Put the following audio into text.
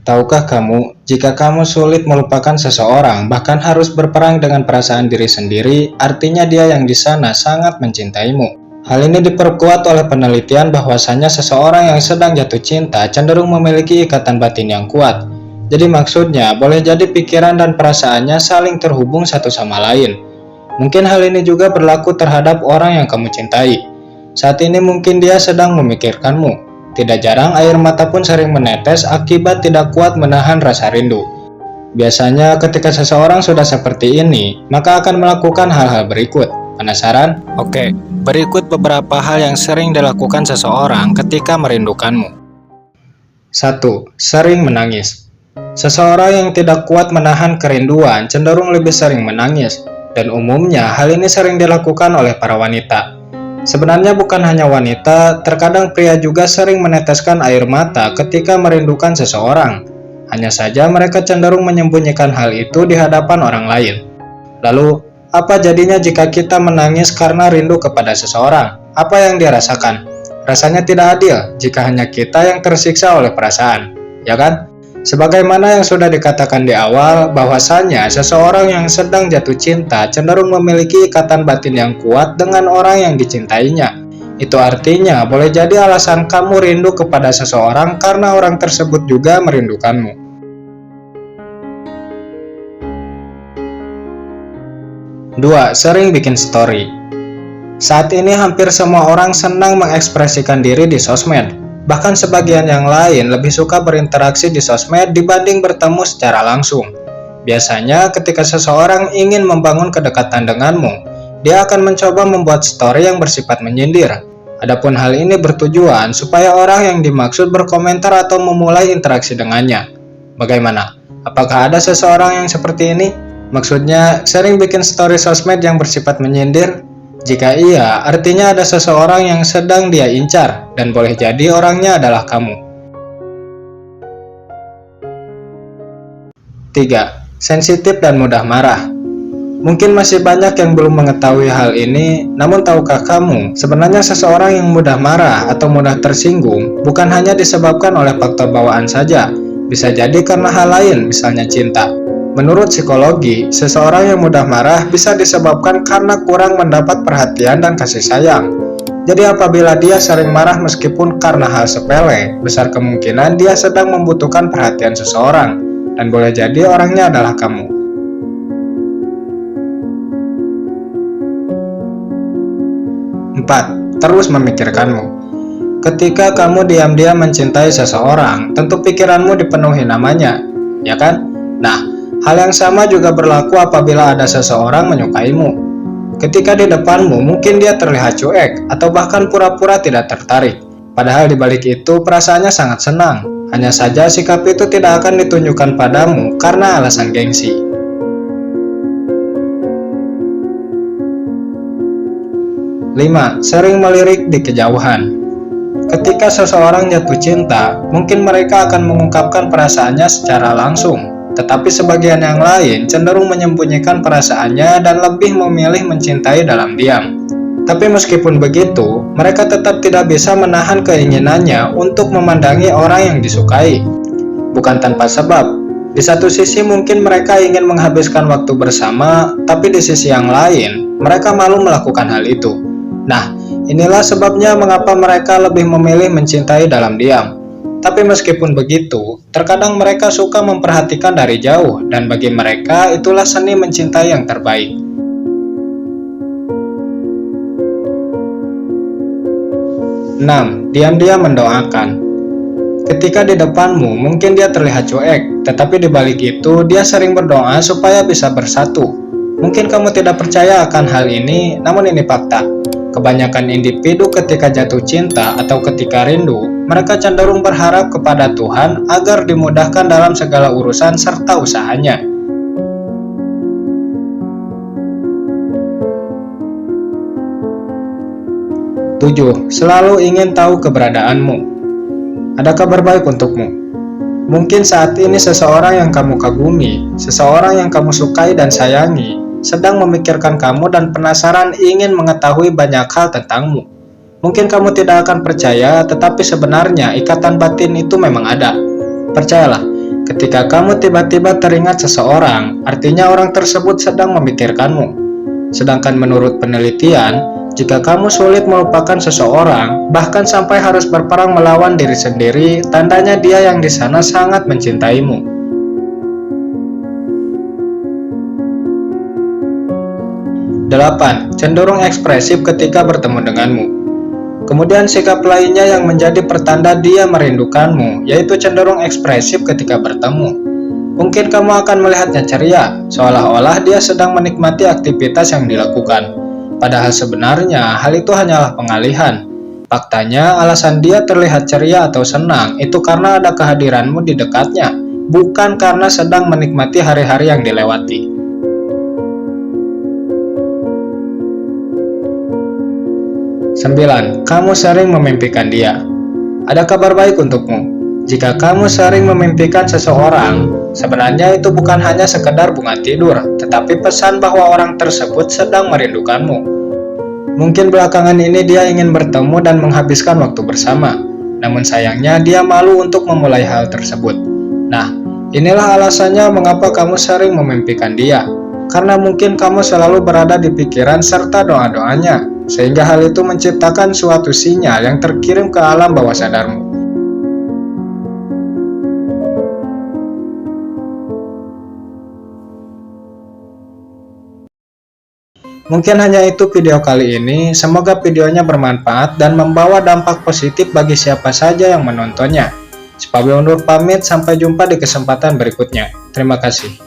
Tahukah kamu, jika kamu sulit melupakan seseorang, bahkan harus berperang dengan perasaan diri sendiri, artinya dia yang di sana sangat mencintaimu. Hal ini diperkuat oleh penelitian bahwasanya seseorang yang sedang jatuh cinta cenderung memiliki ikatan batin yang kuat. Jadi maksudnya, boleh jadi pikiran dan perasaannya saling terhubung satu sama lain. Mungkin hal ini juga berlaku terhadap orang yang kamu cintai. Saat ini mungkin dia sedang memikirkanmu. Tidak jarang air mata pun sering menetes akibat tidak kuat menahan rasa rindu. Biasanya ketika seseorang sudah seperti ini, maka akan melakukan hal-hal berikut. Penasaran? Oke, berikut beberapa hal yang sering dilakukan seseorang ketika merindukanmu. 1. Sering menangis. Seseorang yang tidak kuat menahan kerinduan cenderung lebih sering menangis, dan umumnya hal ini sering dilakukan oleh para wanita. Sebenarnya bukan hanya wanita, terkadang pria juga sering meneteskan air mata ketika merindukan seseorang. Hanya saja mereka cenderung menyembunyikan hal itu di hadapan orang lain. Lalu, apa jadinya jika kita menangis karena rindu kepada seseorang? Apa yang dia rasakan? Rasanya tidak adil jika hanya kita yang tersiksa oleh perasaan, ya kan? Sebagaimana yang sudah dikatakan di awal, bahwasanya seseorang yang sedang jatuh cinta cenderung memiliki ikatan batin yang kuat dengan orang yang dicintainya. Itu artinya boleh jadi alasan kamu rindu kepada seseorang karena orang tersebut juga merindukanmu. 2. Sering bikin story. Saat ini hampir semua orang senang mengekspresikan diri di sosmed. Bahkan sebagian yang lain lebih suka berinteraksi di sosmed dibanding bertemu secara langsung. Biasanya ketika seseorang ingin membangun kedekatan denganmu, dia akan mencoba membuat story yang bersifat menyindir. Adapun hal ini bertujuan supaya orang yang dimaksud berkomentar atau memulai interaksi dengannya. Bagaimana? Apakah ada seseorang yang seperti ini? Maksudnya sering bikin story sosmed yang bersifat menyindir? Jika iya, artinya ada seseorang yang sedang dia incar, dan boleh jadi orangnya adalah kamu. 3. Sensitif dan mudah marah. Mungkin masih banyak yang belum mengetahui hal ini, namun tahukah kamu, sebenarnya seseorang yang mudah marah atau mudah tersinggung bukan hanya disebabkan oleh faktor bawaan saja, bisa jadi karena hal lain, misalnya cinta. Menurut psikologi, seseorang yang mudah marah bisa disebabkan karena kurang mendapat perhatian dan kasih sayang. Jadi apabila dia sering marah meskipun karena hal sepele, besar kemungkinan dia sedang membutuhkan perhatian seseorang, dan boleh jadi orangnya adalah kamu. 4. Terus memikirkanmu. Ketika kamu diam-diam mencintai seseorang, tentu pikiranmu dipenuhi namanya, ya kan? Nah, hal yang sama juga berlaku apabila ada seseorang menyukaimu. Ketika di depanmu, mungkin dia terlihat cuek atau bahkan pura-pura tidak tertarik. Padahal di balik itu perasaannya sangat senang. Hanya saja sikap itu tidak akan ditunjukkan padamu karena alasan gengsi. 5. Sering melirik di kejauhan. Ketika seseorang jatuh cinta, mungkin mereka akan mengungkapkan perasaannya secara langsung. Tetapi sebagian yang lain cenderung menyembunyikan perasaannya dan lebih memilih mencintai dalam diam. Tapi meskipun begitu, mereka tetap tidak bisa menahan keinginannya untuk memandangi orang yang disukai. Bukan tanpa sebab. Di satu sisi mungkin mereka ingin menghabiskan waktu bersama, tapi di sisi yang lain, mereka malu melakukan hal itu. Nah, inilah sebabnya mengapa mereka lebih memilih mencintai dalam diam. Tapi meskipun begitu, terkadang mereka suka memperhatikan dari jauh, dan bagi mereka itulah seni mencintai yang terbaik. 6. Diam-diam mendoakan. Ketika di depanmu, mungkin dia terlihat cuek, tetapi di balik itu dia sering berdoa supaya bisa bersatu. Mungkin kamu tidak percaya akan hal ini, namun ini fakta. Kebanyakan individu ketika jatuh cinta atau ketika rindu, mereka cenderung berharap kepada Tuhan agar dimudahkan dalam segala urusan serta usahanya. 7. Selalu ingin tahu keberadaanmu. Ada kabar baik untukmu. Mungkin saat ini seseorang yang kamu kagumi, seseorang yang kamu sukai dan sayangi, sedang memikirkan kamu dan penasaran ingin mengetahui banyak hal tentangmu. Mungkin kamu tidak akan percaya, tetapi sebenarnya ikatan batin itu memang ada. Percayalah, Ketika kamu tiba-tiba teringat seseorang, artinya orang tersebut sedang memikirkanmu. Sedangkan menurut penelitian, jika kamu sulit melupakan seseorang, bahkan sampai harus berperang melawan diri sendiri, tandanya dia yang di sana sangat mencintaimu. 8. Cenderung ekspresif ketika bertemu denganmu. Kemudian sikap lainnya yang menjadi pertanda dia merindukanmu, yaitu cenderung ekspresif ketika bertemu. Mungkin kamu akan melihatnya ceria, seolah-olah dia sedang menikmati aktivitas yang dilakukan. Padahal sebenarnya hal itu hanyalah pengalihan. Faktanya, alasan dia terlihat ceria atau senang itu karena ada kehadiranmu di dekatnya, bukan karena sedang menikmati hari-hari yang dilewati. 9. Kamu sering memimpikan dia. Ada kabar baik untukmu. Jika kamu sering memimpikan seseorang, sebenarnya itu bukan hanya sekedar bunga tidur, tetapi pesan bahwa orang tersebut sedang merindukanmu. Mungkin belakangan ini dia ingin bertemu dan menghabiskan waktu bersama, namun sayangnya dia malu untuk memulai hal tersebut. Nah, inilah alasannya mengapa kamu sering memimpikan dia, karena mungkin kamu selalu berada di pikiran serta doa-doanya, sehingga hal itu menciptakan suatu sinyal yang terkirim ke alam bawah sadarmu. Mungkin hanya itu video kali ini, semoga videonya bermanfaat dan membawa dampak positif bagi siapa saja yang menontonnya. Sebagai undur pamit, sampai jumpa di kesempatan berikutnya. Terima kasih.